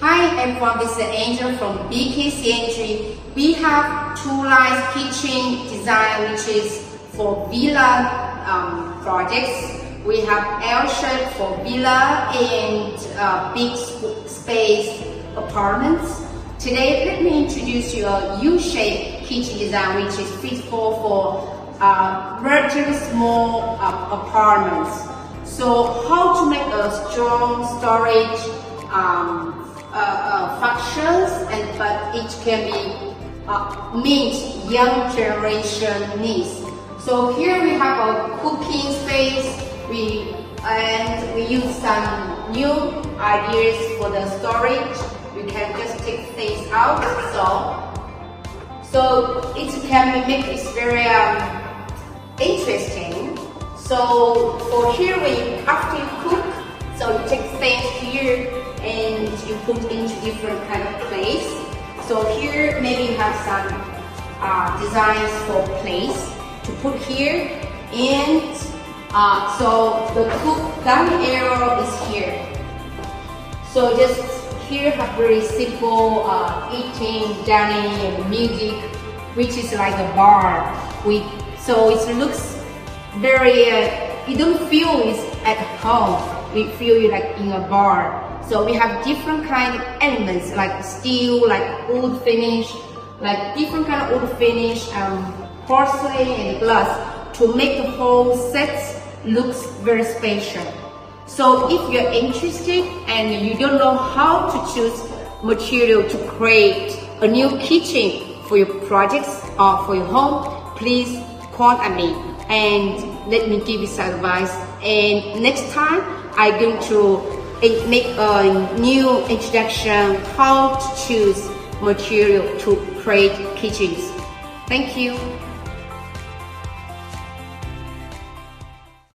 Hi everyone, this is Angel from CIANDRE. We have two lines kitchen design which is for villa projects. We have L-shape for villa and big space apartments. Today, let me introduce you a U-shaped kitchen design which is suitable for relatively small apartments. So, how to make a strong storage functions, but it can be meet young generation needs. So here we have a cooking space. We use some new ideas for the storage. You can just take things out. So it can make it very interesting. So for here, after you cook, so you take things here and you put into different kind of place. So here maybe you have some designs for place to put here, and so the cook dining area is here. So just here have very simple eating, dining, and music, which is like a bar. So it looks very you don't feel it's at home. We feel you like in a bar. So we have different kind of elements like steel, like wood finish, like different kind of wood finish, porcelain and glass to make the whole set looks very special. So if you're interested and you don't know how to choose material to create a new kitchen for your projects or for your home, please contact me and let me give you some advice. And next time I'm going to make a new introduction how to choose material to create kitchens. Thank you.